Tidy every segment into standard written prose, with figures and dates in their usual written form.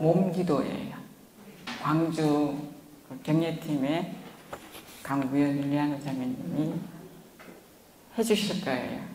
몸기도예요. 광주 경례팀의 강부연 릴리아나 자매님이 해주실 거예요.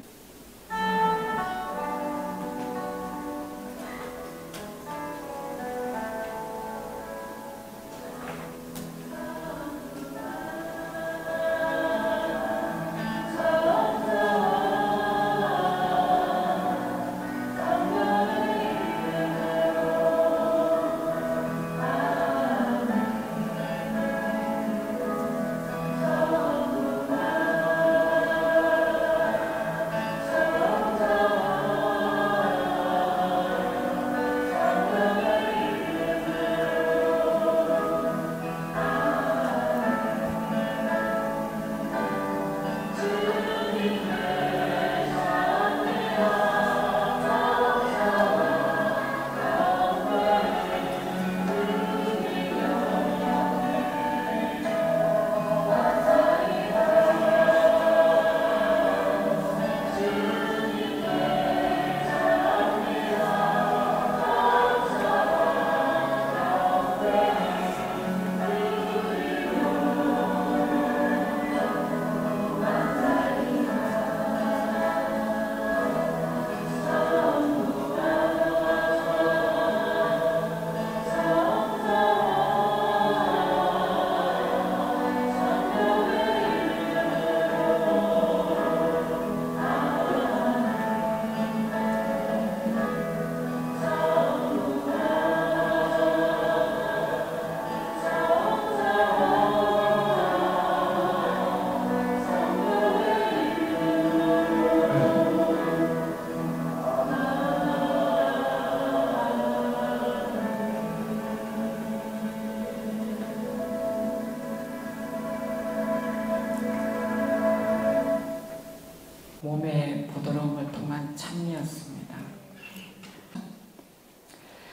몸의 부드러움을 통한 찬미였습니다.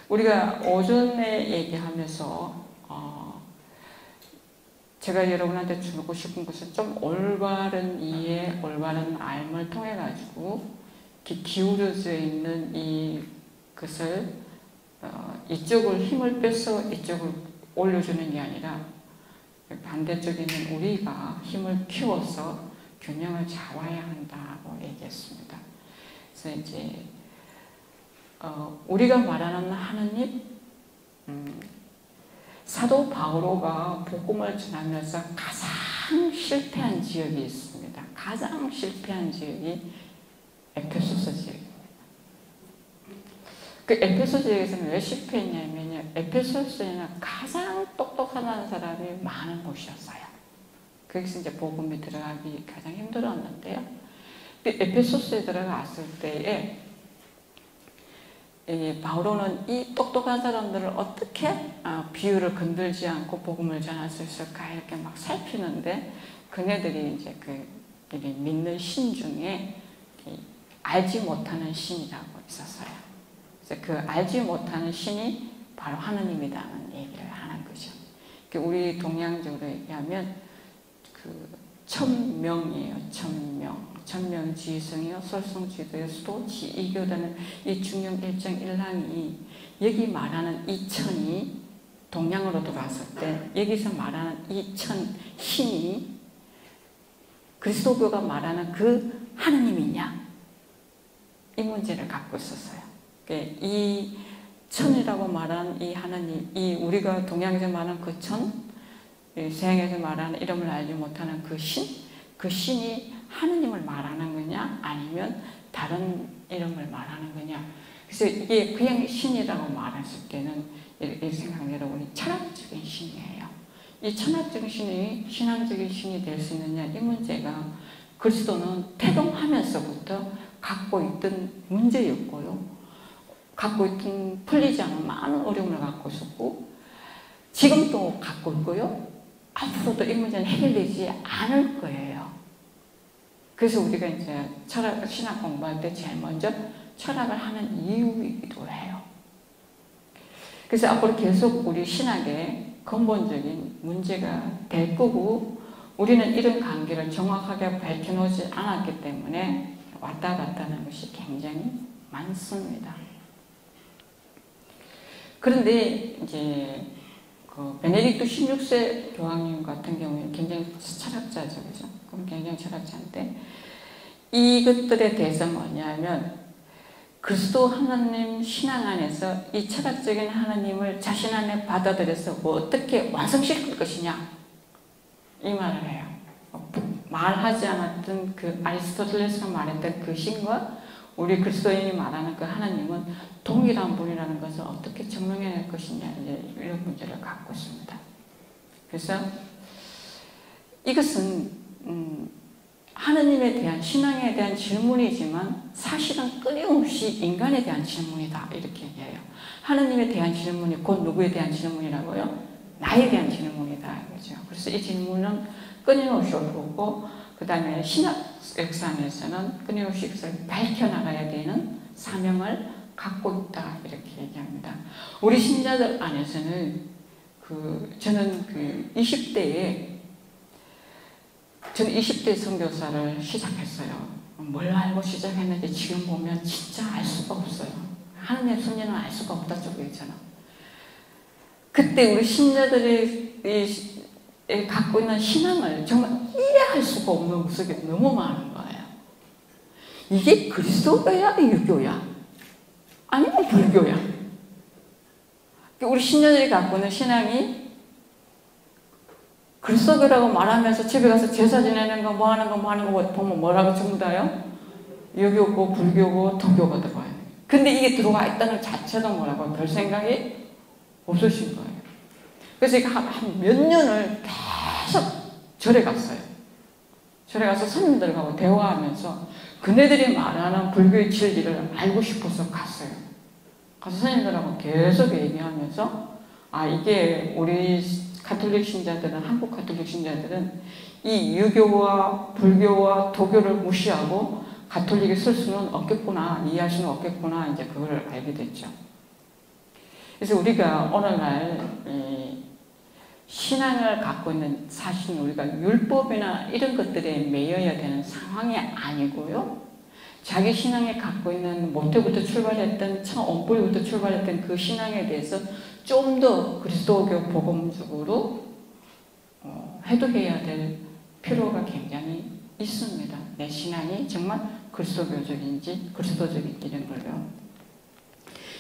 우리가 오전에 얘기하면서 제가 여러분한테 주고 싶은 것은 좀 올바른 이해, 올바른 알을 통해 가지고 기울어져 있는 이것을 이쪽을 힘을 빼서 이쪽을 올려주는 게 아니라 반대쪽에 있는 우리가 힘을 키워서 균형을 잡아야 한다고 얘기했습니다. 그래서 이제 우리가 말하는 하느님, 사도 바오로가 복음을 전하면서 가장 실패한 지역이 있습니다. 가장 실패한 지역이 에페소서 지역입니다. 그 에페소 지역에서는 왜 실패했냐면요, 에페소서에는 가장 똑똑한 사람이 많은 곳이었어요. 거기서 이제 복음이 들어가기 가장 힘들었는데요. 에페소스에 들어갔을 때에 바오로는 이 똑똑한 사람들을 어떻게 비유를 건들지 않고 복음을 전할 수 있을까 이렇게 막 살피는데, 그네들이 이제 믿는 신 중에 알지 못하는 신이라고 있었어요. 그래서 그 알지 못하는 신이 바로 하느님이라는 얘기를 하는 거죠. 우리 동양적으로 얘기하면 천명이에요. 천명지성이요 설성지도요 수도지 이교다는 이 중용 일정 일항이, 여기 말하는 이 천이 동양으로 들어갔을 때 여기서 말하는 이 천 신이 그리스도교가 말하는 그 하느님이냐, 이 문제를 갖고 있었어요. 이 천이라고 말하는 이 하느님, 이 우리가 동양에서 말하는 그 천, 서양에서 말하는 이름을 알지 못하는 그 신이 하느님을 말하는 거냐 아니면 다른 이름을 말하는 거냐. 그래서 이게 그냥 신이라고 말했을 때는 이 생각, 여러분이 철학적인 신이에요. 이 철학적인 신이 신앙적인 신이 될 수 있느냐, 이 문제가 그리스도는 태동하면서부터 갖고 있던 문제였고요. 갖고 있던 풀리지 않은 많은 어려움을 갖고 있었고 지금도 갖고 있고요. 앞으로도 이 문제는 해결되지 않을 거예요. 그래서 우리가 이제 신학 공부할 때 제일 먼저 철학을 하는 이유이기도 해요. 그래서 앞으로 계속 우리 신학의 근본적인 문제가 될 거고, 우리는 이런 관계를 정확하게 밝혀놓지 않았기 때문에 왔다 갔다 하는 것이 굉장히 많습니다. 그런데 이제 그 베네딕토 16세 교황님 같은 경우에는 굉장히 철학자죠, 그죠? 그럼 굉장히 철학자인데 이것들에 대해서 뭐냐면 그리스도 하나님 신앙 안에서 이 철학적인 하나님을 자신 안에 받아들여서 뭐 어떻게 완성시킬 것이냐 이 말을 해요. 말하지 않았던 그 아리스토텔레스가 말했던 그 신과 우리 그리스도인이 말하는 그 하나님은 동일한 분이라는 것을 어떻게 증명해낼 것이냐 이제 이런 문제를 갖고 있습니다. 그래서 이것은 하나님에 대한 신앙에 대한 질문이지만 사실은 끊임없이 인간에 대한 질문이다 이렇게 얘기해요. 하나님에 대한 질문이 곧 누구에 대한 질문이라고요? 나에 대한 질문이다 이거죠. 그래서 이 질문은 끊임없이 오고 그 다음에 신학 역사에서는 끊임없이 이것을 밝혀나가야 되는 사명을 갖고 있다 이렇게 얘기합니다. 우리 신자들 안에서는 저는 20대 선교사를 시작했어요. 뭘 알고 시작했는지 지금 보면 진짜 알 수가 없어요. 하나님의 섭리는 알 수가 없다 저거 있잖아. 그때 우리 신자들이 갖고 있는 신앙을 정말 이해할 수가 없는 모습이 너무 많은 거예요. 이게 그리스도교야? 유교야? 아니면 불교야? 우리 신자들이 갖고 있는 신앙이 그리스도교라고 말하면서 집에 가서 제사 지내는 거, 뭐 하는 거 보면 뭐라고 전부 다요? 유교고, 불교고, 도교가 들어와요. 근데 이게 들어와 있다는 자체도 뭐라고 별 생각이 없으신 거예요. 그래서 한 몇 년을 계속 절에 갔어요. 절에 가서 스님들하고 대화하면서 그네들이 말하는 불교의 진리를 알고 싶어서 갔어요. 가서 스님들하고 계속 얘기하면서 이게 우리 가톨릭 신자들은, 한국 가톨릭 신자들은 이 유교와 불교와 도교를 무시하고 가톨릭에 쓸 수는 없겠구나, 이해할 수는 없겠구나, 이제 그걸 알게 됐죠. 그래서 우리가 오늘날 신앙을 갖고 있는 사실은 우리가 율법이나 이런 것들에 매여야 되는 상황이 아니고요. 자기 신앙에 갖고 있는 모태부터 출발했던 원뿌리부터 출발했던 그 신앙에 대해서 좀 더 그리스도교 복음적으로 해독해야 될 필요가 굉장히 있습니다. 내 신앙이 정말 그리스도교적인지 그리스도적인지 이런 걸요.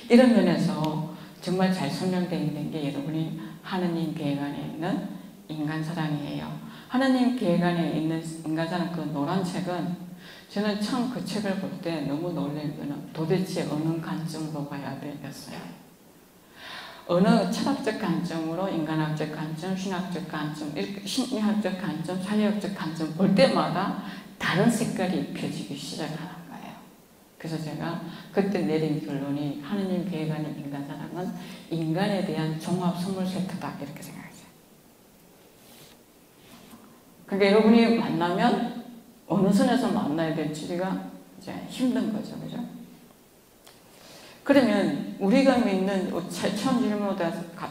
이런 면에서 정말 잘 설명되어 있는 게 여러분이 하느님 계획 안에 있는 인간사랑이에요. 하느님 계획 안에 있는 인간사랑 그 노란 책은 저는 처음 그 책을 볼 때 너무 놀란 거는 도대체 어느 관점으로 봐야 되겠어요. 어느 철학적 관점으로 인간학적 관점, 신학적 관점, 심리학적 관점, 사회학적 관점 볼 때마다 다른 색깔이 입혀지기 시작하는 거예요. 그래서 제가 그때 내린 결론이 하느님 계획 안에 인간사랑은 인간에 대한 종합 선물 세트다 이렇게 생각했어요. 그러니까 여러분이 만나면 어느 선에서 만나야 될지가 이제 힘든 거죠, 그죠? 그러면 우리가 믿는 처음 질문으로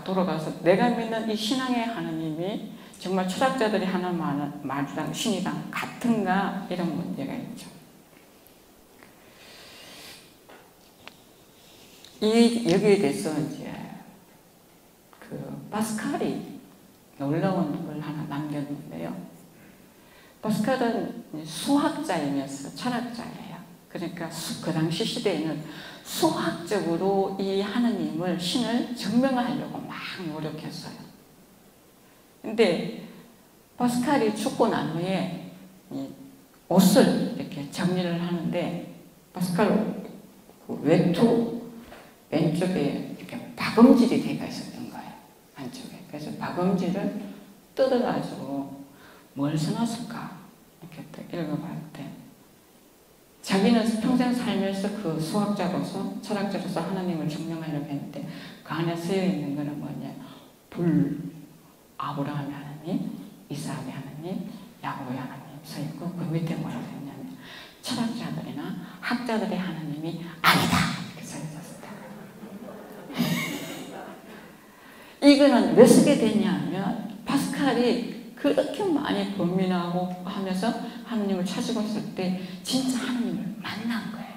돌아가서 내가 믿는 이 신앙의 하나님이 정말 철학자들이 하는 말이랑 신이랑 같은가 이런 문제가 있죠. 여기에 대해서 이제 파스칼이 놀라운 걸 하나 남겼는데요. 파스칼은 수학자이면서 철학자예요. 그러니까 그 당시 시대에는 수학적으로 이 하느님을, 신을 증명하려고 막 노력했어요. 근데 파스칼이 죽고 난 후에 옷을 이렇게 정리를 하는데 파스칼 외투 왼쪽에 이렇게 박음질이 되어 있었던 거예요. 한쪽에. 그래서 박음질을 뜯어가지고 뭘 써놨을까 이렇게 읽어볼 때 자기는 평생 살면서 그 수학자로서 철학자로서 하나님을 증명하려고 했는데 그 안에 쓰여 있는 거는 뭐냐, 아브라함의 하나님, 이삭의 하나님, 야곱의 하나님 써 있고 그 밑에 뭐라고 했냐면 철학자들이나 학자들의 하나님이 아니다 이렇게 써 있었습니다. 이거는 왜 쓰게 됐냐면 파스칼이 그렇게 많이 고민하고 하면서 하나님을 찾고 있을 때 진짜 하나님을 만난 거예요.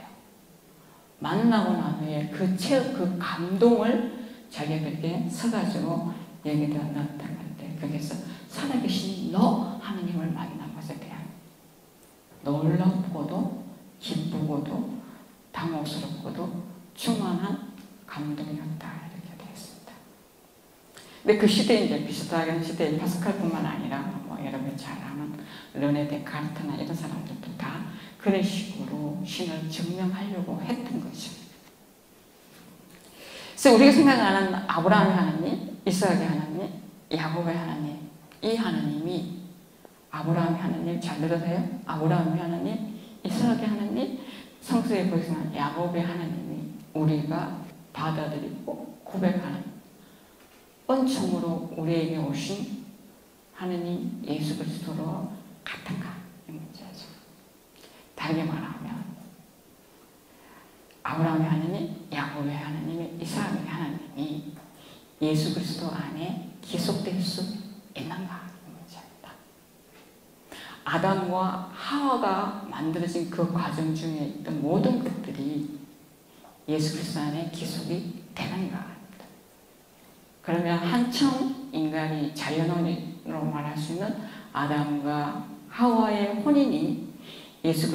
만나고 난 후에 그 감동을 자기가 그렇게 서가지고 얘기를 나눴던 건데, 거기서 살아계신 너 하나님을 만난 것에 대한 놀랍고도 기쁘고도 당혹스럽고도 충만한 감동이었다, 이렇게 되어 있습니다. 근데 그 시대에 이제 비슷하게 시대에 파스칼뿐만 아니라 뭐 여러분이 잘 아는 르네 데카르트나 이런 사람들도 다 그런 식으로 신을 증명하려고 했던 거죠. 그래서 우리가 생각하는 아브라함의 하나님, 이삭의 하나님, 야곱의 하나님, 이 하나님이 아브라함의 하나님, 잘 들으세요? 아브라함의 하나님, 이삭의 하나님, 성서에 보시면 야곱의 하나님이 우리가 받아들이고 고백하는 은총으로 우리에게 오신 하느님 예수 그리스도로 같은가? 이 문제죠. 다르게 말하면 아브라함의 하나님, 야곱의 하나님, 이삭의 하나님이 예수 그리스도 안에 기속될 수 있는가? 이 문제입니다. 아담과 하와가 만들어진 그 과정 중에 있던 모든 것들이 예수 그리스도 안에 기속이 되는가? 그러면 한청 인간이 자연혼인으로 말할 수 있는 아담과 하와의 혼인이 예수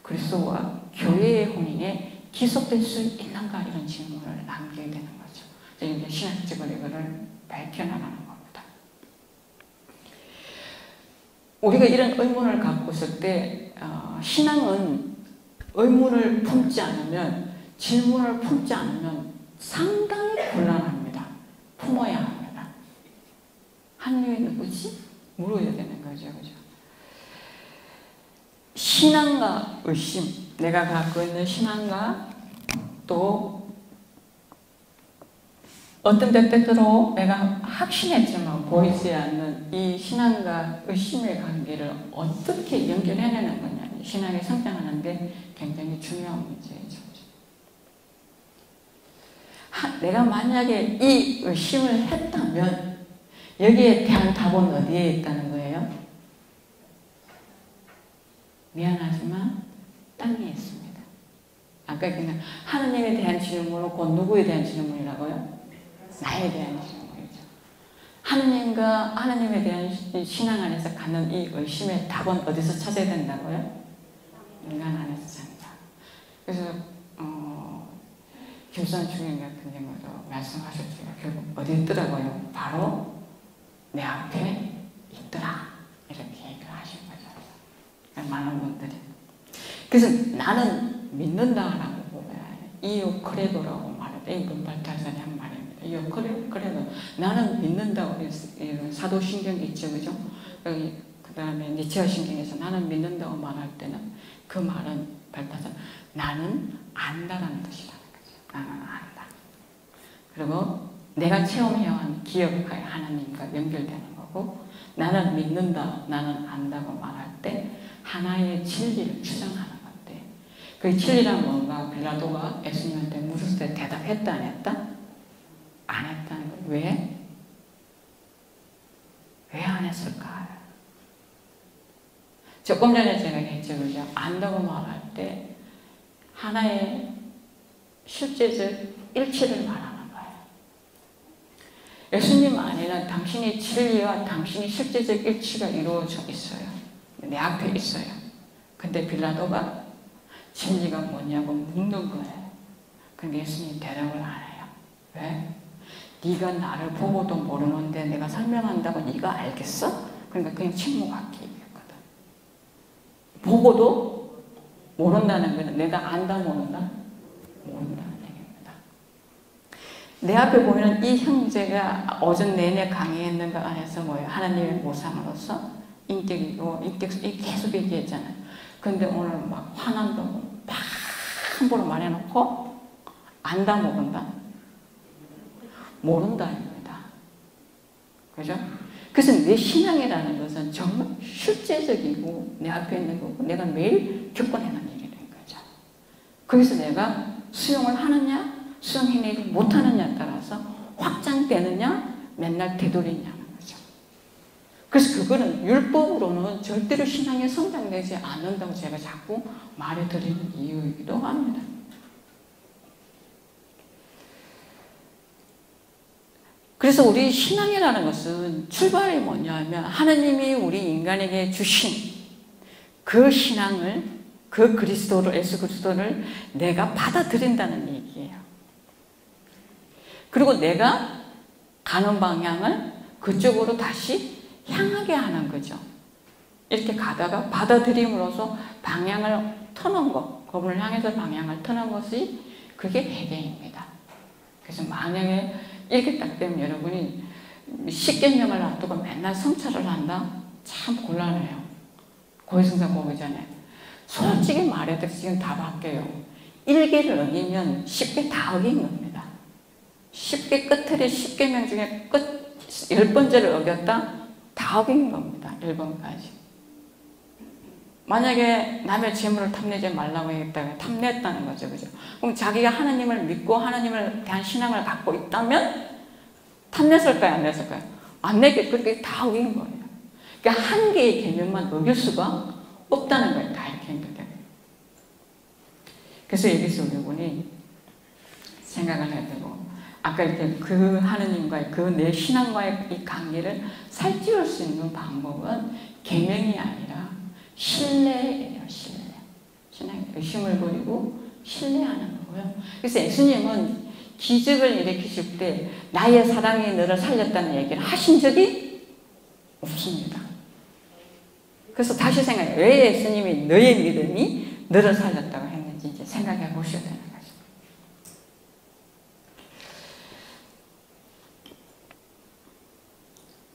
그리스도와 교회의 혼인에 기속될 수 있는가? 이런 질문을 남기게 되는 거죠. 이제 신학적으로 이거를 밝혀나가는 겁니다. 우리가 이런 의문을 갖고 있을 때 신앙은 의문을 품지 않으면, 질문을 품지 않으면 상당히 곤란합니다. 품어야 합니다. 하느님이 누구지? 물어야 되는 거죠. 그죠? 신앙과 의심, 내가 갖고 있는 신앙과 또 어떤 때때로 내가 확신했지만 보이지 않는 이 신앙과 의심의 관계를 어떻게 연결해내는 거냐. 신앙이 성장하는 게 굉장히 중요한 문제죠. 내가 만약에 이 의심을 했다면 여기에 대한 답은 어디에 있다는 거예요? 미안하지만 땅에 있습니다. 아까 그냥 하느님에 대한 질문은 곧 누구에 대한 질문이라고요? 나에 대한 질문이죠. 하느님과 하느님에 대한 신앙 안에서 갖는 이 의심의 답은 어디서 찾아야 된다고요? 인간 안에서 찾는다. 그래서 김수환 중임 같은 경우도 말씀하셨죠. 결국 어디 있더라고요? 바로 내 앞에 있더라. 이렇게 얘기를 하신 거죠. 많은 분들이. 그래서 나는 믿는다라고 보면 이오 크레도라고 말해요. 이 발달산이 한 말입니다. 이오 크레도. 나는 믿는다고 이런 사도신경 있죠. 그죠? 여기 그 다음에 니체어 신경에서 나는 믿는다고 말할 때는 그 말은 발달산 나는 안다라는 뜻이다. 나는 안다. 그리고 내가 체험해온 기억할 하나님과 연결되는 거고, 나는 믿는다, 나는 안다고 말할 때 하나의 진리를 주장하는 건데, 그 진리란 뭔가 빌라도가 예수님한테 물었을 때 대답했다 안 했다? 안 했다는 거예요. 왜? 왜 안 했을까? 조금 전에 제가 했죠. 그죠? 안다고 말할 때 하나의 실제적 일치를 말하는 거예요. 예수님 안에는 당신의 진리와 당신의 실제적 일치가 이루어져 있어요. 내 앞에 있어요. 근데 빌라도가 진리가 뭐냐고 묻는 거예요. 근데 예수님이 대답을 안 해요. 왜? 네가 나를 보고도 모르는데 내가 설명한다고 네가 알겠어? 그러니까 그냥 침묵하게 얘기했거든. 보고도 모른다는 거는 내가 안다 모른다? 모른다는 얘기입니다. 내 앞에 보면 이 형제가 오전 내내 강의했는 것 안에서 뭐예요? 하나님의 모상으로서 인격이고 인격이 계속 얘기했잖아요. 근데 오늘 막 화난다고 막 함부로 말해놓고 안다 모른다? 모른다입니다. 그죠? 그래서 내 신앙이라는 것은 정말 실제적이고 내 앞에 있는 거고 내가 매일 겪어내는 일이 된 거죠. 거기서 내가 수용을 하느냐 수용해내지 못하느냐에 따라서 확장되느냐 맨날 되돌리냐는 거죠. 그래서 그거는 율법으로는 절대로 신앙이 성장되지 않는다고 제가 자꾸 말해드리는 이유이기도 합니다. 그래서 우리 신앙이라는 것은 출발이 뭐냐 하면 하나님이 우리 인간에게 주신 그 신앙을, 그 그리스도를, 예수 그리스도를 내가 받아들인다는 얘기예요. 그리고 내가 가는 방향을 그쪽으로 다시 향하게 하는 거죠. 이렇게 가다가 받아들임으로써 방향을 터는 것, 그분을 향해서 방향을 터는 것이 그게 배경입니다. 그래서 만약에 이렇게 딱 되면 여러분이 10계명을 놔두고 맨날 성찰을 한다? 참 곤란해요. 고해성사 보기 전에. 솔직히 말해도 지금 다 바뀌어요. 1계를 어기면 10계 다 어긴 겁니다. 10계 끝에 10계명 중에 끝 10번째를 어겼다? 다 어긴 겁니다. 1번까지. 만약에 남의 재물을 탐내지 말라고 했다가 탐냈다는 거죠. 그죠? 그럼 자기가 하나님을 믿고 하나님을 대한 신앙을 갖고 있다면 탐냈을까요? 안 냈을까요? 안 냈겠죠. 그렇게 다 어긴 거예요. 그러니까 한 개의 계명만 어길 수가 없다는 거예요. 다 이렇게 했는데. 그래서 여기서 여러분이 생각을 해야 되고, 아까 이렇게 그 하느님과의 그 내 신앙과의 이 관계를 살찌울 수 있는 방법은 계명이 아니라 신뢰예요. 신뢰. 신앙 의심을 버리고 신뢰하는 거고요. 그래서 예수님은 기적을 일으키실 때 나의 사랑이 너를 살렸다는 얘기를 하신 적이 없습니다. 그래서 다시 생각해요. 왜 예수님이 너의 믿음이 너를 살렸다고 했는지 이제 생각해 보셔야 되는 거죠.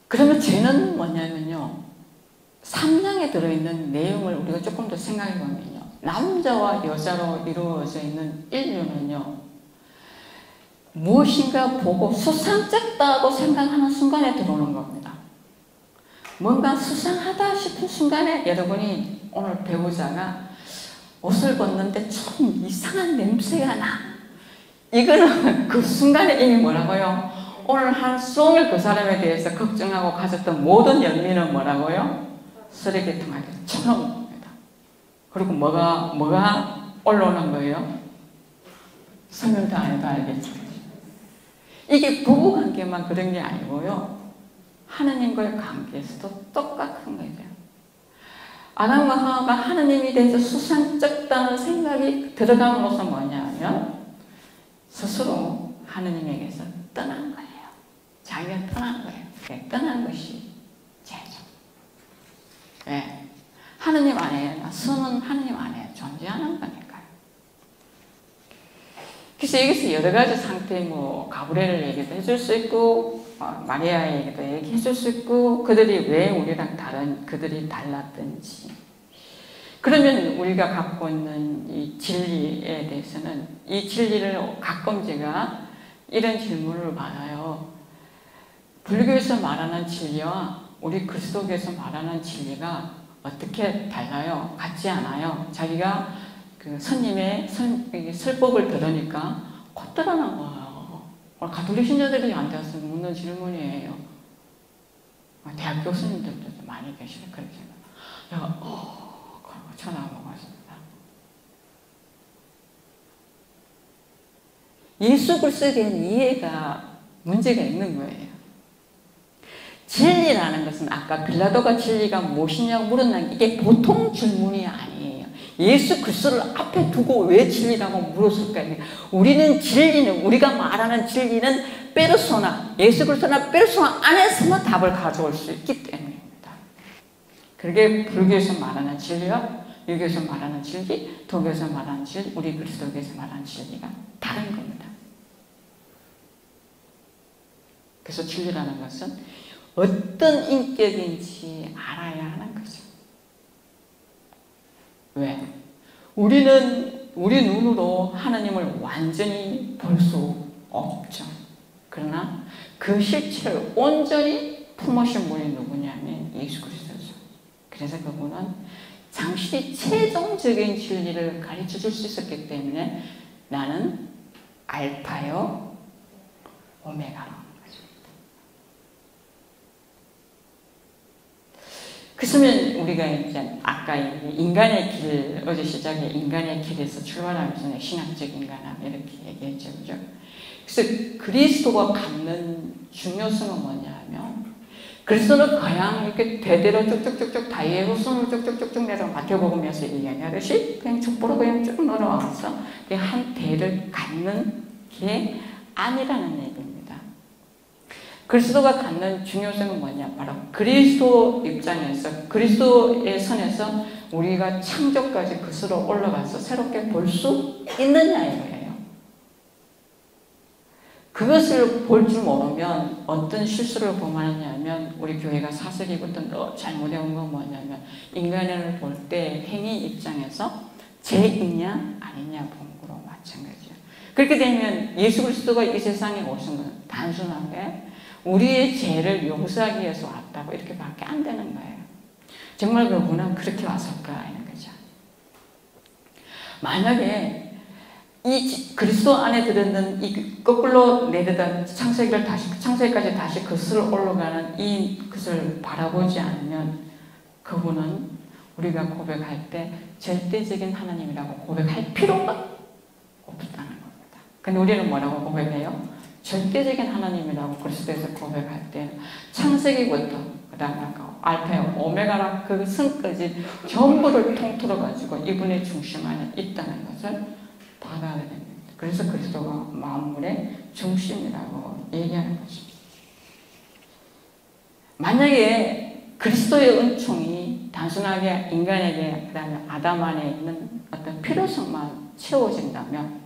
그러면 죄는 뭐냐면요. 3장에 들어있는 내용을 우리가 조금 더 생각해 보면요. 남자와 여자로 이루어져 있는 인류는요. 무엇인가 보고 수상쩍다고 생각하는 순간에 들어오는 겁니다. 뭔가 수상하다 싶은 순간에 여러분이 오늘 배우자가 옷을 벗는데 좀 이상한 냄새가 나. 이거는 그 순간에 이미 뭐라고요? 오늘 하루 종일 그 사람에 대해서 걱정하고 가졌던 모든 열미는 뭐라고요? 쓰레기통에 쳐놓은 겁니다. 그리고 뭐가 올라오는 거예요? 설명도 안 해도 알겠죠. 이게 부부관계만 그런 게 아니고요. 하나님과의 관계에서도 똑같은 거죠. 아담과 하와가 하나님에 대해서 수상쩍다는 생각이 들어감으로써 뭐냐면 스스로 하나님에게서 떠난 거예요. 자기가 떠난 거예요. 떠난 것이 죄죠. 네. 하나님 안에, 선은 하나님 안에 존재하는 거니까요. 그래서 여기서 여러 가지 상태, 가브리엘 얘기도 해줄 수 있고, 마리아 얘기도 얘기해줄 수 있고, 그들이 왜 우리랑 그들이 달랐던지. 그러면 우리가 갖고 있는 이 진리에 대해서는 이 진리를 가끔 제가 이런 질문을 받아요. 불교에서 말하는 진리와 우리 그리스도교에서 말하는 진리가 어떻게 달라요? 같지 않아요? 자기가 그 스님의 설법을 들으니까 곧 드러난 거예요. 가톨릭 신자들이 안 되었으면 묻는 질문이에요. 대학 교수님들도 많이 계시네. 그렇게 내가 그러고 쳐다보았습니다. 예수 그리스도에 대한 이해가 문제가 있는 거예요. 진리라는 것은 아까 빌라도가 진리가 무엇이냐고 물었는데 이게 보통 질문이 아니에요. 예수 그리스도를 앞에 두고 왜 진리라고 물었을까요? 우리는 진리는, 우리가 말하는 진리는 페르소나, 예수 그리스도나 페르소나 안에서만 답을 가져올 수 있기 때문입니다. 그게 불교에서 말하는 진리와 유교에서 말하는 진리, 도교에서 말하는 진리, 우리 그리스도교에서 말하는 진리가 다른 겁니다. 그래서 진리라는 것은 어떤 인격인지 알아야 하는 거죠. 왜? 우리는 우리 눈으로 하나님을 완전히 볼 수 없죠. 그러나 그 실체를 온전히 품으신 분이 누구냐면 예수 그리스도죠. 그래서 그분은 당신이 최종적인 진리를 가르쳐 줄 수 있었기 때문에 나는 알파요 오메가로. 그러면 우리가 이제 아까 인간의 길, 어제 시작에 인간의 길에서 출발하면서 신앙적 인간함 이렇게 얘기했죠. 그죠? 그래서 그리스도가 갖는 중요성은 뭐냐 하면 그리스도는 그냥 이렇게 대대로 쭉쭉쭉쭉 다이의 후손으로 쭉쭉쭉쭉 내려 마태복음에서 얘기하듯이 그냥 족보로 그냥 쭉 넘어와서 한 대를 갖는 게 아니라는 얘기입니다. 그리스도가 갖는 중요성은 뭐냐? 바로 그리스도 입장에서 그리스도의 선에서 우리가 창조까지 그스로 올라가서 새롭게 볼 수 있느냐 이거예요. 그것을 볼 줄 모르면 어떤 실수를 범하느냐면 우리 교회가 사슬이부터 잘못해온 건 뭐냐면 인간을 볼 때 행위 입장에서 죄이냐 아니냐 본 거로 마찬가지예요. 그렇게 되면 예수 그리스도가 이 세상에 오신 건 단순하게 우리의 죄를 용서하기 위해서 왔다고 이렇게밖에 안 되는 거예요. 정말 그분은 그렇게 왔을까 하는 거죠. 만약에 이 그리스도 안에 들어있는 이 거꾸로 내려다 창세기까지 다시 그슬 올라가는 이 것을 바라보지 않으면 그분은 우리가 고백할 때 절대적인 하나님이라고 고백할 필요가 없다는 겁니다. 근데 우리는 뭐라고 고백해요? 절대적인 하나님이라고 그리스도에서 고백할 때 창세기부터 그 다음에 알파와 오메가라 그 승까지 전부를 통틀어 가지고 이분의 중심 안에 있다는 것을 받아야 됩니다. 그래서 그리스도가 만물의 중심이라고 얘기하는 거죠. 만약에 그리스도의 은총이 단순하게 인간에게 그 다음에 아담 안에 있는 어떤 필요성만 채워진다면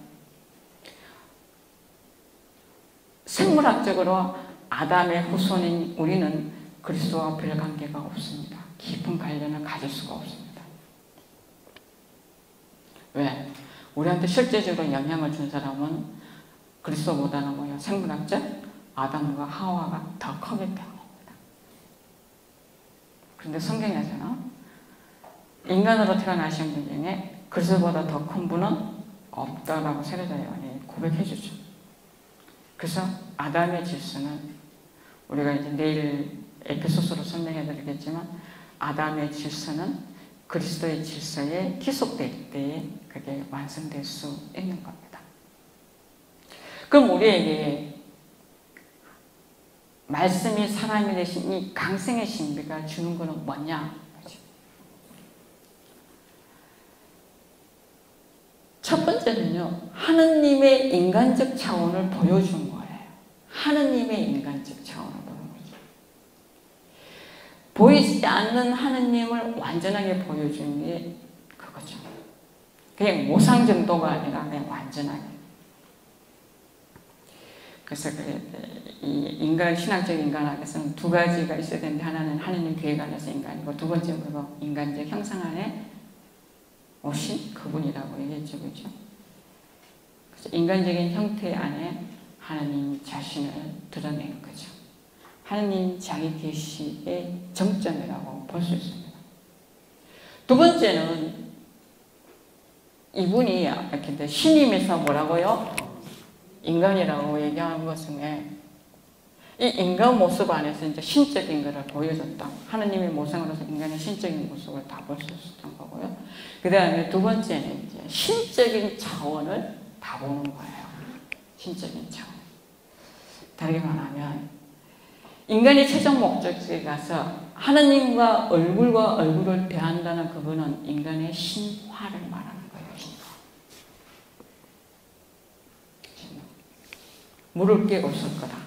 생물학적으로 아담의 후손인 우리는 그리스도와 별 관계가 없습니다. 깊은 관련을 가질 수가 없습니다. 왜? 우리한테 실제적으로 영향을 준 사람은 그리스도보다는 뭐야? 생물학적 아담과 하와가 더 크기 때문입니다. 그런데 성경에서는 인간으로 태어나신 분 중에 그리스도보다 더 큰 분은 없다라고 세례자요한이 고백해 주죠. 그래서 아담의 질서는 우리가 이제 내일 에피소스로 설명해 드리겠지만 아담의 질서는 그리스도의 질서에 기속될 때에 그게 완성될 수 있는 겁니다. 그럼 우리에게 말씀이 사람이 되신 이 강생의 신비가 주는 것은 뭐냐? 첫 번째는요, 하느님의 인간적 차원을 보여준 거예요. 하느님의 인간적 차원을 보여준 거죠. 보이지 않는 하느님을 완전하게 보여준 게 그거죠. 그냥 모상 정도가 아니라 그냥 완전하게. 그래서 이 인간, 신학적 인간학에서는 두 가지가 있어야 되는데 하나는 하느님 계획 안에서 인간이고 두 번째는 인간적 형상 안에 오신 그분이라고 얘기했죠. 그죠? 그래서 인간적인 형태 안에 하나님 자신을 드러낸 거죠. 하나님 자기 계시의 정점이라고 볼 수 있습니다. 두 번째는 이분이 이렇게 신임에서 뭐라고요? 인간이라고 얘기하는 것 중에 이 인간 모습 안에서 이제 신적인 것을 보여줬다. 하나님의 모상으로서 인간의 신적인 모습을 다 볼 수 있었던 거고요. 그 다음에 두 번째는 이제 신적인 차원을 다 보는 거예요. 신적인 차원. 다르게 말하면 인간의 최종 목적지에 가서 하나님과 얼굴을 대한다는 그거는 인간의 신화를 말하는 거예요. 신화. 물을 게 없을 거다.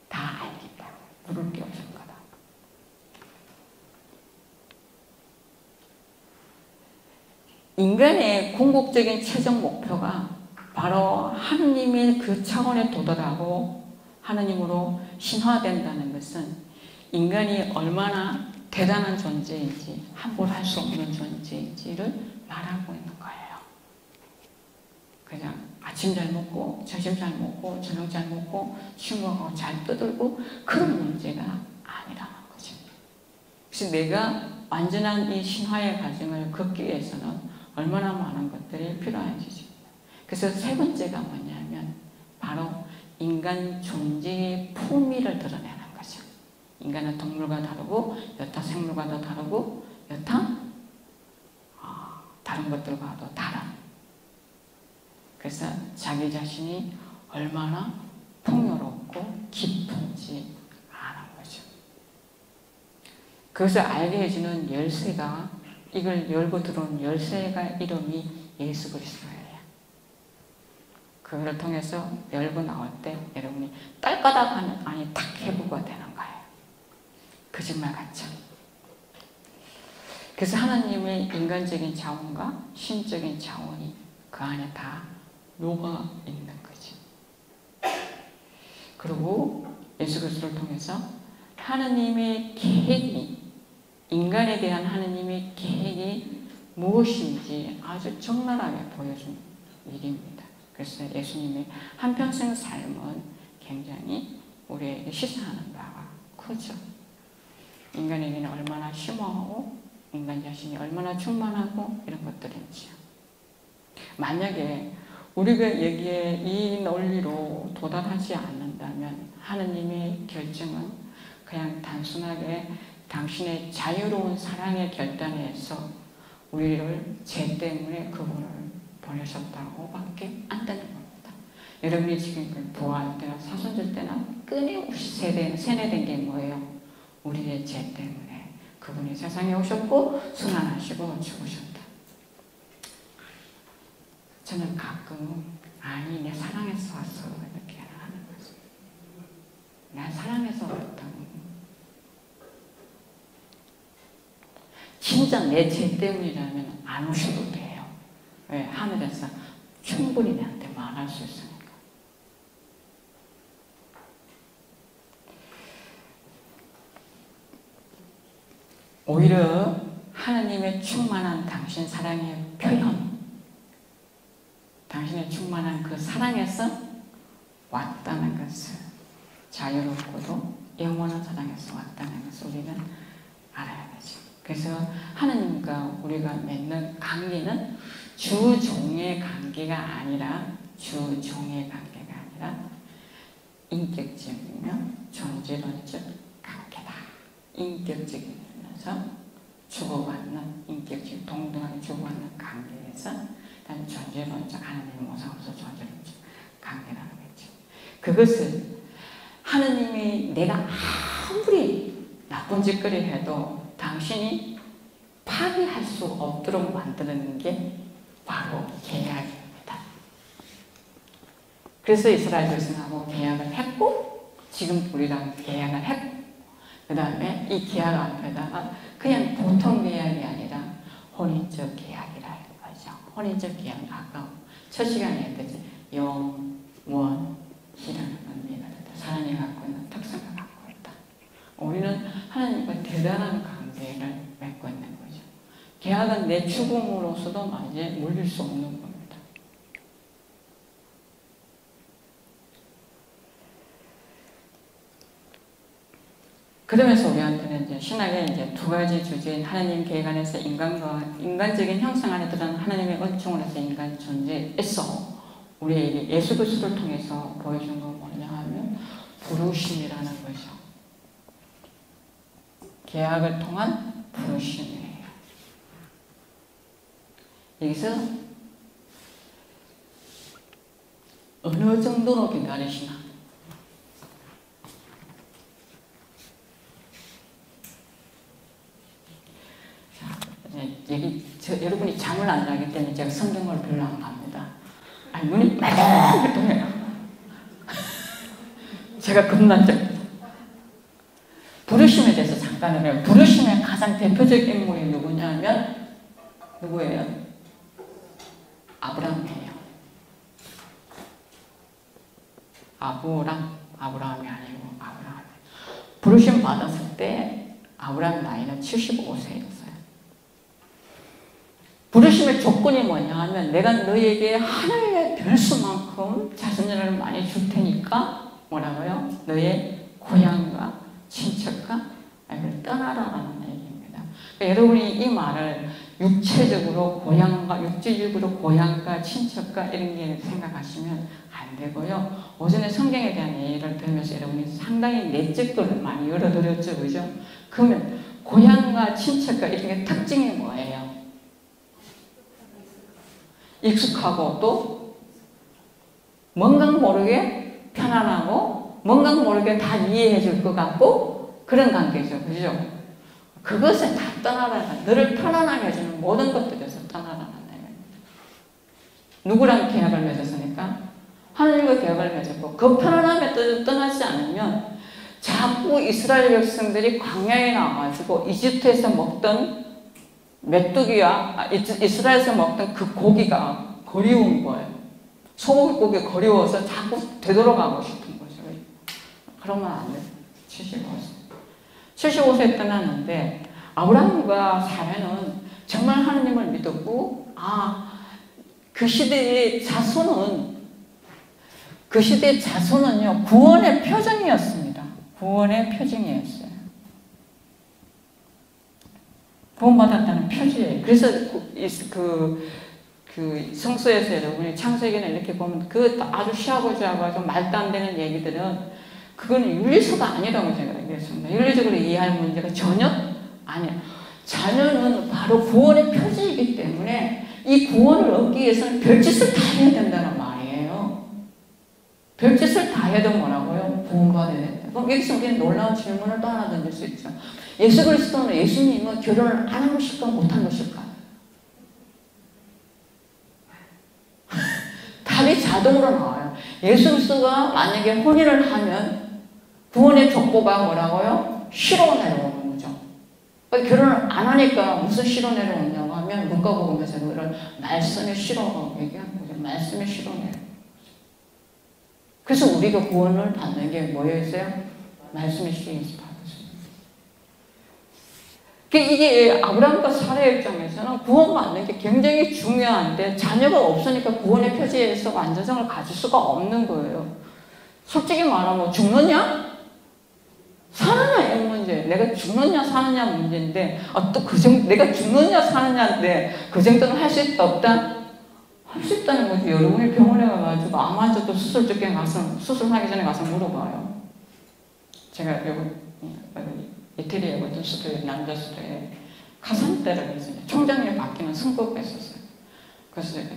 다 알겠다. 물을 게 없을 거다. 인간의 궁극적인 최종 목표가 바로 하느님의 그 차원에 도달하고 하느님으로 신화된다는 것은 인간이 얼마나 대단한 존재인지 함부로 할 수 없는 존재인지를 말하고 있는 거예요. 그냥 아침 잘 먹고 점심 잘 먹고 저녁 잘 먹고 친구하고 잘 떠들고 그런 문제가 아니라는 거죠. 그래서 내가 완전한 이 신화의 과정을 걷기 위해서는 얼마나 많은 것들이 필요한지. 그래서 세 번째가 뭐냐면 바로 인간 존재의 품위를 드러내는 거죠. 인간은 동물과 다르고 여타 생물과도 다르고 여타 다른 것들과도 다른. 그래서 자기 자신이 얼마나 풍요롭고 깊은지 아는 거죠. 그것을 알게 해주는 열쇠가, 이걸 열고 들어온 열쇠가 이름이 예수 그리스도예요. 그거를 통해서 열고 나올 때 여러분이 딸까닥 하는 안이 탁 회복가 되는 거예요. 거짓말 같죠. 그래서 하나님의 인간적인 자원과 신적인 자원이 그 안에 다 녹아 있는 거지. 그리고 예수 그리스도를 통해서 하나님의 계획이, 인간에 대한 하나님의 계획이 무엇인지 아주 적나라하게 보여준 일입니다. 그래서 예수님의 한평생 삶은 굉장히 우리에게 시사하는 바가 크죠. 인간에게는 얼마나 심오하고 인간 자신이 얼마나 충만하고 이런 것들인지요. 만약에 우리가 여기에 이 논리로 도달하지 않는다면 하나님의 결정은 그냥 단순하게 당신의 자유로운 사랑의 결단에서 우리를 죄 때문에 그분을 보내셨다고 밖에 안 되는 겁니다. 여러분이 지금 부활 때나 사순절 때나 끊임없이 세뇌된 게 뭐예요? 우리의 죄 때문에 그분이 세상에 오셨고 순환하시고 죽으셨다. 저는 가끔 아니 내 사랑에서 왔어 이렇게 하는 거죠. 난 사랑에서 왔다. 진짜 내 죄 때문이라면 안 오셔도 돼요. 왜? 하늘에서 충분히 내한테 말할 수 있으니까. 오히려 하나님의 충만한 당신 사랑의 표현, 당신의 충만한 그 사랑에서 왔다는 것을, 자유롭고도 영원한 사랑에서 왔다는 것을 우리는 알아야 되죠. 그래서 하나님과 우리가 맺는 관계는 주종의 관계가 아니라 인격적이며 존재론적 관계다. 인격적이면서 주고받는, 인격적 동등하게 주고받는 관계에서 그다음에 존재론적, 하나님의 모성으로서 존재론적 관계라는 거죠. 그것을 하나님이 내가 아무리 나쁜 짓거리 해도 당신이 파괴할 수 없도록 만드는 게 바로 계약입니다. 그래서 이스라엘 백성하고 계약을 했고 지금 우리랑 계약을 했고 그 다음에 이 계약 앞에다가 그냥 보통 계약이 아니라 혼인적 계약이라는 거죠. 혼인적 계약은 아까 첫 시간에 했듯이 영원이라는 의미가 사랑이 갖고 있는 특성을 갖고 있다. 우리는 하나님과 대단한 관계를 맺고 있는 거죠. 계약은 내 죽음으로서도 이제 물릴 수 없는 겁니다. 그러면서 우리한테는 이제 신학의 이제 두 가지 주제인 하나님 계획 안에서 인간과 인간적인 형상 안에 들어간 하나님의 은총을 해서 인간 존재에서 우리에게 예수 그리스도를 통해서 보여준 건 뭐냐 하면 부르심이라는 거죠. 계약을 통한 부르심이에요. 여기서 어느 정도로 기다리시나? 여러분이 잠을 안 자기 때문에 제가 성경을 별로 안 갑니다. 아니, 눈이 빨개요. 제가 겁난적입니다. 부르심에 대해서 잠깐 하면, 부르심의 가장 대표적인 인물이 누구냐면 누구예요? 아브라함이에요. 아브라함이 아니고 아브라함. 부르심 받았을 때 아브라함 나이는 75세였어요. 부르심의 조건이 뭐냐 하면 내가 너에게 하늘의 별수만큼 자손을 많이 줄 테니까 뭐라고요? 너의 고향과 친척과 아이를 떠나라라는 얘기입니다. 그러니까 여러분이 이 말을 육체적으로 고향과 육체적으로 고향과 친척과 이런 게 생각하시면 안 되고요. 오전에 성경에 대한 얘기를 배우면서 여러분이 상당히 내적도를 많이 열어드렸죠, 그죠? 그러면 고향과 친척과 이런 게 특징이 뭐예요? 익숙하고 또 뭔가 모르게 편안하고 뭔가 모르게 다 이해해 줄 것 같고 그런 관계죠, 그죠? 그것을 다 떠나라는, 너를 편안하게 해주는 모든 것들에서 떠나라는 얘기입니다. 누구랑 계약을 맺었으니까? 하나님과 계약을 맺었고, 그 편안함에 떠나지 않으면 자꾸 이스라엘 백성들이 광야에 나와가지고 이집트에서 먹던 메뚜기와 이스라엘에서 먹던 그 고기가 그리운 거예요. 소고기 고기 그리워서 자꾸 되돌아가고 싶은 거죠. 그러면 안 돼요. 75세 떠나는데 아브라함과 사라는 정말 하나님을 믿었고 그 시대의 자손은요 구원의 표징이었습니다. 구원의 표징이었어요. 구원받았다는 표지예요. 그래서 그 성서에서 여러분이 창세기는 이렇게 보면 그 아주 시아버지하고 말도 안 되는 얘기들은 그건 윤리서가 아니라고 제가 얘기했습니다. 윤리적으로 이해할 문제가 전혀 아니에요. 자녀는 바로 구원의 표지이기 때문에 이 구원을 얻기 위해서는 별짓을 다 해야 된다는 말이에요. 별짓을 다 해도 뭐라고요? 구원받아야 된다. 그럼 여기서 우리는 놀라운 질문을 또 하나 던질 수 있죠. 예수 그리스도는 예수님은 결혼을 안 한 것일까 못한 것일까? 답이 자동으로 나와요. 예수 그리스도가 만약에 혼인을 하면 구원의 족보가 뭐라고요? 시로 내려오는 거죠. 결혼을 안 하니까 무슨 시로 내려오냐고 하면 문과복음에서 그걸 말씀의 시로라고 얘기하는 거죠. 말씀의 시로 내려오는 거죠. 그래서 우리가 구원을 받는 게 뭐였어요? 말씀의 시로에서 받았어요. 이게 아브라함과 사라의 입장에서는 구원받는 게 굉장히 중요한데 자녀가 없으니까 구원의 표지에서 완전성을 가질 수가 없는 거예요. 솔직히 말하면 죽느냐? 사느냐 이 문제. 내가 죽느냐 사느냐 문제인데 또 내가 죽느냐 사느냐인데 그 정도는 할 수 있다 없다? 할 수 있다는 거지. 여러분이 병원에 가가지고 암 환자도 수술적에 가서 수술하기 전에 가서 물어봐요. 제가 여기 이태리에 어떤 수도에 남자 수도에 가산대라고 했어요. 총장님 바뀌는 선거가 있었어요. 그래서 제가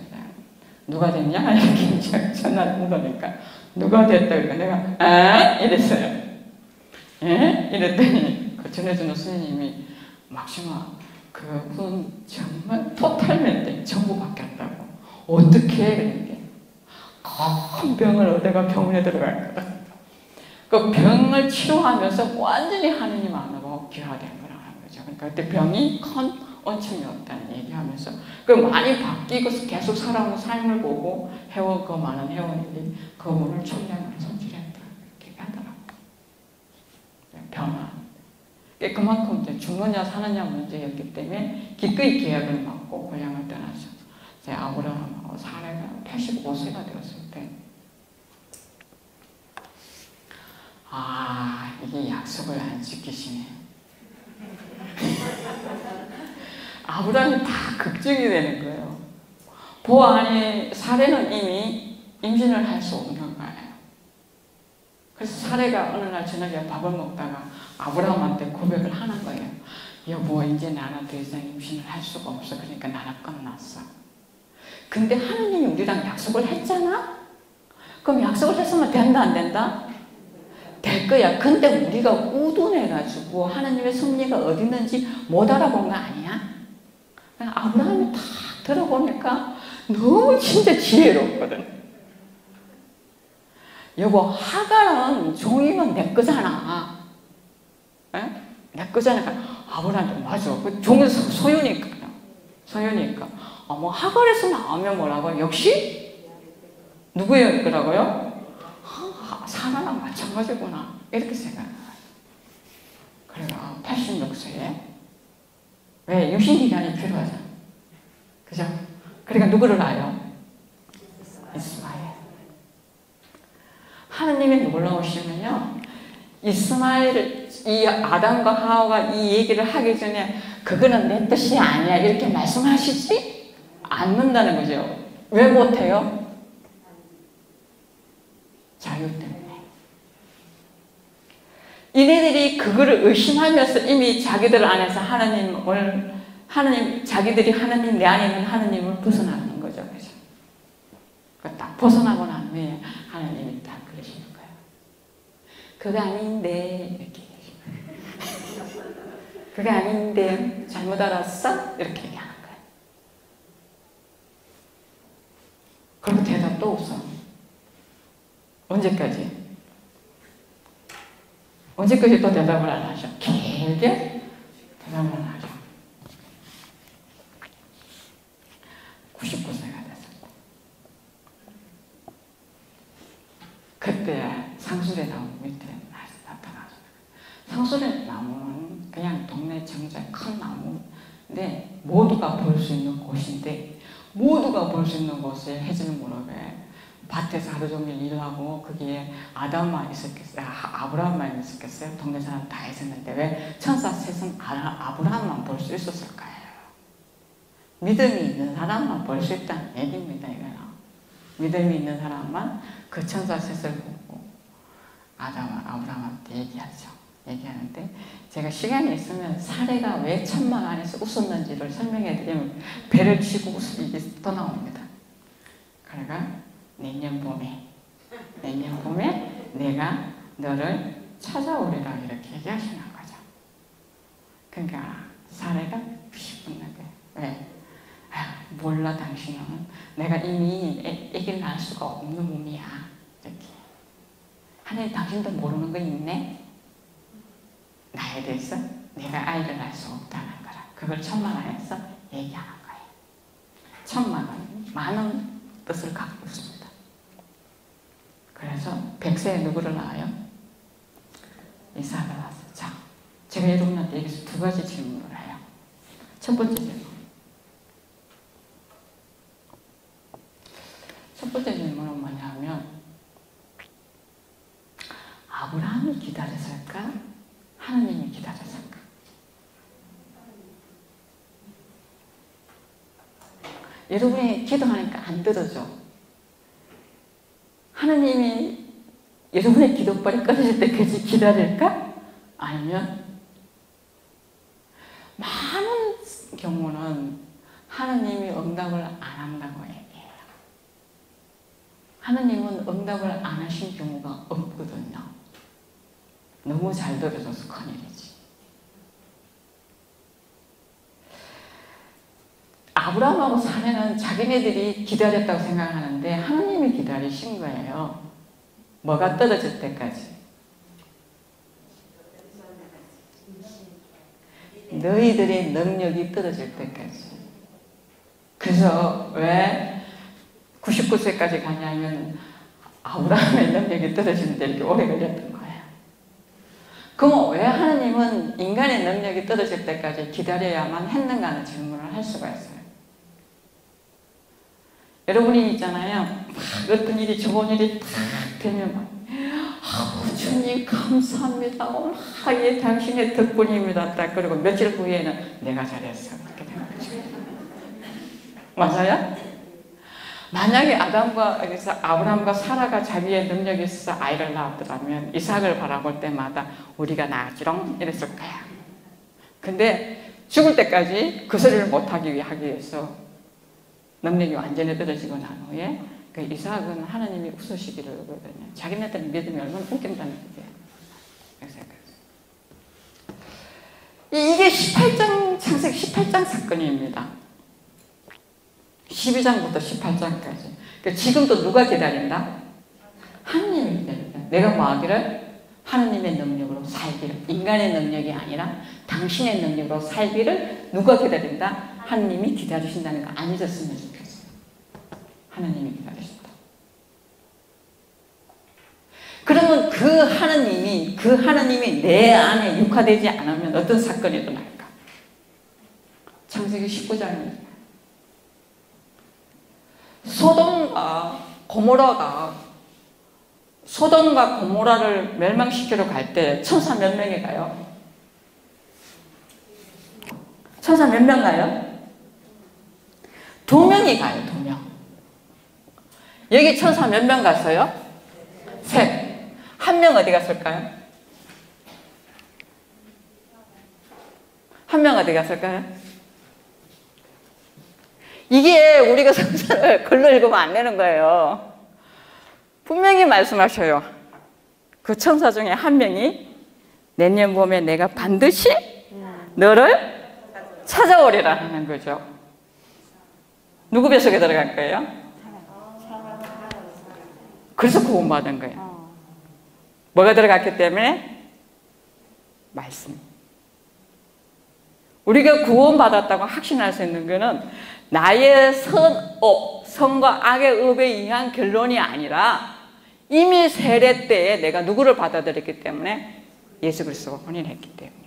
누가 됐냐 이렇게 전화를 물으니까 누가 됐다 그러니까 내가 이랬어요. 예? 이랬더니 그 전해주는 스님이 막심아 그분 정말 토탈mente 전부 바뀌었다고. 어떻게 해? 그러니까 큰 병을 얻어가 병원에 들어갈 거다. 그 병을 치료하면서 완전히 하느님 안으로 기화된 거라는 거죠. 그러니까 그때 병이 큰 원천이었다는 얘기하면서 그 많이 바뀌고 계속 사람의 삶을 보고 그 많은 회원들이 그분을 천량으로 손질했다 이렇게 하더라고요. 변화. 그만큼 이제 죽느냐 사느냐 문제였기 때문에 기꺼이 계약을 맺고 고향을 떠나서 제 아브라함하고 사라가 85세가 되었을 때 이게 약속을 안 지키시네. 아브라함이 다 걱정이 되는 거예요. 보아하니 사례는 이미 임신을 할 수 없는 거예요. 그래서 사례가 어느 날 저녁에 밥을 먹다가 아브라함한테 고백을 하는 거예요. 여보 이제 나는 더 이상 임신을 할 수가 없어. 그러니까 나는 끝났어. 근데 하느님이 우리랑 약속을 했잖아? 그럼 약속을 했으면 된다 안 된다? 될 거야. 근데 우리가 우둔해가지고 하나님의 섭리가 어디 있는지 못 알아본 거 아니야? 아브라함이 딱 들어보니까 너무 진짜 지혜롭거든. 여보 하갈은 종이면 내 거잖아. 에? 내 거잖아. 아브라함도 맞아. 그 종이 소유니까요. 소유니까. 뭐 하갈에서 나오면 뭐라고요? 역시 누구의 거라고요? 사라랑 마찬가지구나. 이렇게 생각해요. 그래가 86세에 왜 유신기간이 필요하잖아. 그죠? 그러니까 누구를 낳아요? 이스마엘. 하느님이 놀라우시면요. 이스마엘을 이 아담과 하와가 이 얘기를 하기 전에 그거는 내 뜻이 아니야 이렇게 말씀하시지 않는다는 거죠. 왜 못해요? 자유 때문에. 이네들이 그거를 의심하면서 이미 자기들 안에서 자기들이 하나님, 내 안에 있는 하나님을 벗어나는 거죠. 그죠? 딱 벗어나고 난 후에 하나님이 딱 그러시는 거예요. 그거 아닌데, 이렇게 얘기하시는 거예요. 그게 아닌데, 잘못 알았어? 이렇게 얘기하는 거예요. 그리고 대답도 없어. 언제까지? 언제까지 또 대답을 안 하셔? 길게 대답을 안 하셔. 99세가 됐었고. 그때 상술의 나무 밑에 나타나서 상술의 나무는 그냥 동네 정자의 큰 나무인데 모두가 볼 수 있는 곳인데 모두가 볼 수 있는 곳에 해질 무렵에 밭에서 하루 종일 일하고 거기에 아담만 있었겠어요? 아브라함만 있었겠어요? 동네 사람 다 있었는데 왜 천사 셋은 아브라함만 볼 수 있었을까요? 믿음이 있는 사람만 볼 수 있다는 얘기입니다. 이거는. 믿음이 있는 사람만 그 천사 셋을 보고 아브라함한테 얘기하는데 제가 시간이 있으면 사례가 왜 천막 안에서 웃었는지를 설명해 드리면 배를 치고 웃을 일이 또 나옵니다. 그러니까 내년 봄에 내가 너를 찾아오리라 이렇게 얘기하시는 거죠. 그러니까 사례가 싶은 거예요. 왜? 몰라 당신은 내가 이미 아기를 낳을 수가 없는 몸이야. 이렇게. 하나님 당신도 모르는 거 있네? 나에 대해서 내가 아이를 낳을 수 없다는 거라. 그걸 천막 안에서 얘기하는 거예요. 천막은 많은 뜻을 갖고 있습니다. 그래서 100세에 누구를 낳아요? 이삭을 낳았어요. 자, 제가 여러분한테 여기서 두 가지 질문을 해요. 첫 번째 질문. 첫 번째 질문은 뭐냐면 아브라함이 기다렸을까? 하나님이 기다렸을까? 여러분이 기도하니까 안 들어줘. 하나님이 여러분의 기도빨이 꺼질 때까지 기다릴까? 아니면 많은 경우는 하나님이 응답을 안 한다고 얘기해요. 하나님은 응답을 안 하신 경우가 없거든요. 너무 잘 들어줘서 큰일이지. 아브라함하고 사례는 자기네들이 기다렸다고 생각하는데 하나님이 기다리신 거예요. 뭐가 떨어질 때까지? 너희들의 능력이 떨어질 때까지. 그래서 왜 99세까지 가냐면 아브라함의 능력이 떨어지는데 이렇게 오래 걸렸던 거예요. 그럼 왜 하나님은 인간의 능력이 떨어질 때까지 기다려야만 했는가 하는 질문을 할 수가 있어요. 여러분이 있잖아요. 막 어떤 일이 좋은 일이 딱 되면 막 주님 감사합니다. 예, 당신의 덕분입니다. 딱 그리고 며칠 후에는 내가 잘했어. 그렇게 되는 거죠. 맞아요? 만약에 아브라함과 사라가 자기의 능력이 있어서 아이를 낳았더라면 이삭을 바라볼 때마다 우리가 낳았지롱 이랬을 거야. 근데 죽을 때까지 그 소리를 못하기 위해서 능력이 완전히 떨어지고 난 후에 그 이삭은 하나님이 웃으시기를 하거든요. 자기네들은 믿음이 얼마나 웃긴다는 거예요. 이게 18장 창세기 18장 사건입니다. 12장부터 18장까지. 그러니까 지금도 누가 기다린다? 하나님이 기다린다. 내가 뭐 하기를? 하나님의 능력으로 살기를. 인간의 능력이 아니라 당신의 능력으로 살기를 누가 기다린다? 하나님이 기다리신다는 거 안 잊었으면 좋겠어요. 하나님이 기다리신다. 그러면 그 하나님이 내 안에 육화되지 않으면 어떤 사건이 일어날까? 창세기 19장입니다. 소돔과 고모라를 멸망시키러 갈 때 천사 몇 명이 가요? 천사 몇 명 가요? 2명이 가요. 2명. 여기 천사 몇 명 갔어요? 셋. 한 명 어디 갔을까요? 한 명 어디 갔을까요? 이게 우리가 성서를 글로 읽으면 안 되는 거예요. 분명히 말씀하셔요. 그 천사 중에 한 명이 내년 봄에 내가 반드시 너를 찾아오리라 하는 거죠. 누구 뱃속에 들어갈 거예요? 그래서 구원받은 거예요. 뭐가 들어갔기 때문에? 말씀. 우리가 구원받았다고 확신할 수 있는 것은 나의 선업, 선과 악의 업에 의한 결론이 아니라 이미 세례 때에 내가 누구를 받아들였기 때문에 예수 그리스도가 혼인했기 때문이에요.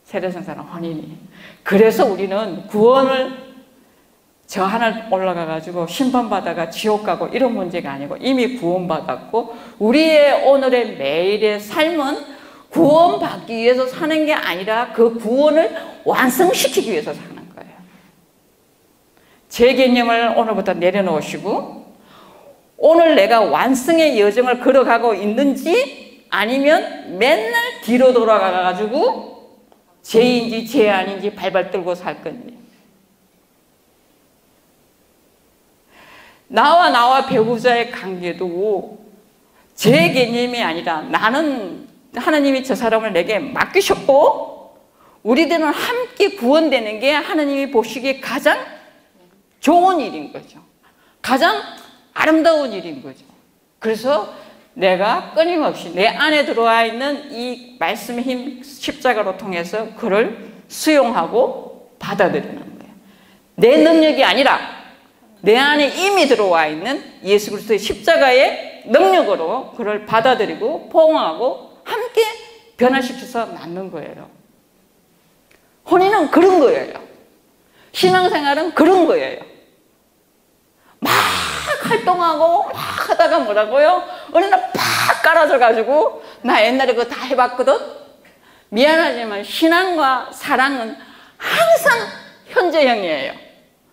세례성사는 혼인이에요. 그래서 우리는 구원을 저 하늘 올라가가지고 심판받아가 지옥 가고 이런 문제가 아니고 이미 구원받았고 우리의 오늘의 매일의 삶은 구원받기 위해서 사는 게 아니라 그 구원을 완성시키기 위해서 사는 거예요. 제 개념을 오늘부터 내려놓으시고 오늘 내가 완성의 여정을 걸어가고 있는지 아니면 맨날 뒤로 돌아가가지고 죄인지 죄 아닌지 발발 떨고 살 건지. 나와 배우자의 관계도 제 개념이 아니라 나는 하나님이 저 사람을 내게 맡기셨고 우리들은 함께 구원되는 게 하나님이 보시기에 가장 좋은 일인 거죠. 가장 아름다운 일인 거죠. 그래서 내가 끊임없이 내 안에 들어와 있는 이 말씀의 힘 십자가로 통해서 그를 수용하고 받아들이는 거예요. 내 능력이 아니라 내 안에 이미 들어와 있는 예수 그리스도의 십자가의 능력으로 그를 받아들이고 포옹하고 함께 변화시켜서 낳는 거예요. 혼인은 그런 거예요. 신앙생활은 그런 거예요. 막 활동하고 막 하다가 뭐라고요? 어느 날 팍 깔아져가지고 나 옛날에 그거 다 해봤거든? 미안하지만 신앙과 사랑은 항상 현재형이에요.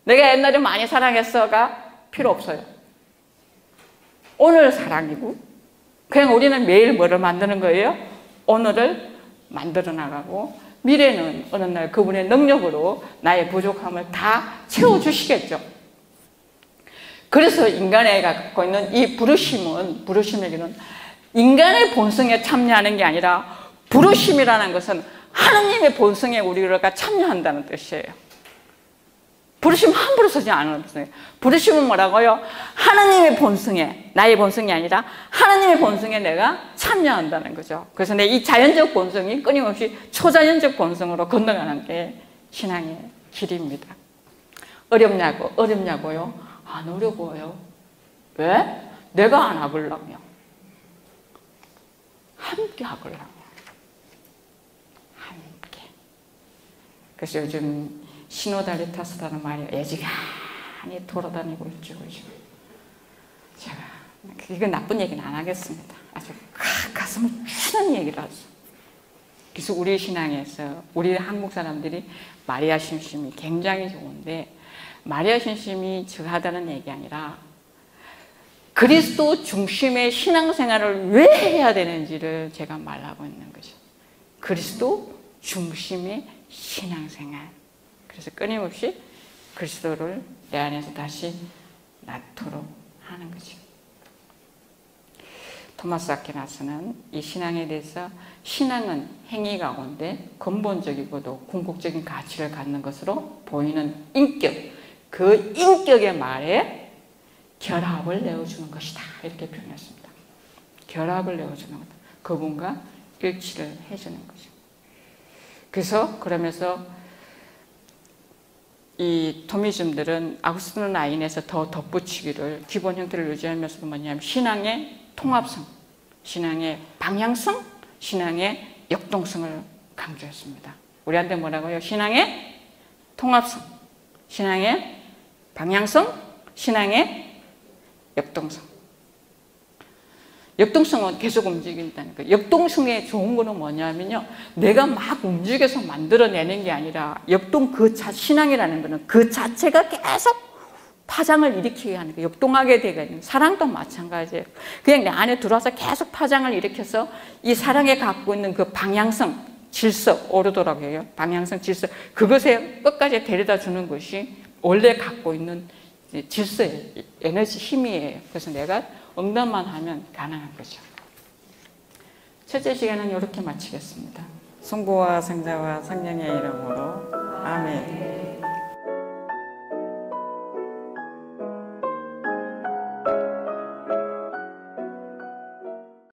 내가 옛날에 많이 사랑했어가 필요 없어요. 오늘 사랑이고 그냥 우리는 매일 뭐를 만드는 거예요? 오늘을 만들어 나가고 미래는 어느 날 그분의 능력으로 나의 부족함을 다 채워주시겠죠. 그래서 인간이 갖고 있는 이 부르심에게는 인간의 본성에 참여하는 게 아니라 부르심이라는 것은 하나님의 본성에 우리가 참여한다는 뜻이에요. 부르심 함부로 쓰지 않았어요. 부르심은 뭐라고요? 하나님의 본성에, 나의 본성이 아니라 하나님의 본성에 내가 참여한다는 거죠. 그래서 내 이 자연적 본성이 끊임없이 초자연적 본성으로 건너가는 게 신앙의 길입니다. 어렵냐고요? 안 어려워요. 왜? 내가 안 하려면. 함께 하려면. 함께. 그래서 요즘 신호달리 타서다는 말이 애지간히 돌아다니고 있죠. 제가 이건 나쁜 얘기는 안 하겠습니다. 아주 가슴을 치는 얘기를 하죠. 그래서 우리 신앙에서 우리 한국 사람들이 마리아 신심이 굉장히 좋은데 마리아 신심이 저하다는 얘기 아니라 그리스도 중심의 신앙생활을 왜 해야 되는지를 제가 말하고 있는 거죠. 그리스도 중심의 신앙생활. 그래서 끊임없이 그리스도를 내 안에서 다시 낳도록 하는 거죠. 토마스 아퀴나스는 이 신앙에 대해서 신앙은 행위 가운데 근본적이고도 궁극적인 가치를 갖는 것으로 보이는 인격, 그 인격의 말에 결합을 내어주는 것이다. 이렇게 표현했습니다. 결합을 내어주는 거다. 그분과 일치를 해주는 거죠. 그래서 그러면서 이 토미즘들은 아구스티노 라인에서 더 덧붙이기를 기본 형태를 유지하면서 뭐냐면 신앙의 통합성, 신앙의 방향성, 신앙의 역동성을 강조했습니다. 우리한테 뭐라고요? 신앙의 통합성, 신앙의 방향성, 신앙의 역동성. 역동성은 계속 움직인다는 거예요. 역동성의 좋은 거는 뭐냐면요, 내가 막 움직여서 만들어내는 게 아니라 역동 신앙이라는 거는 그 자체가 계속 파장을 일으키게 하는 거예요. 역동하게 되거든요. 사랑도 마찬가지예요. 그냥 내 안에 들어와서 계속 파장을 일으켜서 이 사랑에 갖고 있는 그 방향성, 질서, 오르도라고 해요. 방향성, 질서, 그것에 끝까지 데려다 주는 것이 원래 갖고 있는 질서예요. 에너지, 힘이에요. 그래서 내가 응답만 하면 가능한 거죠. 첫째 시간은 이렇게 마치겠습니다. 성부와 성자와 성령의 이름으로 아멘.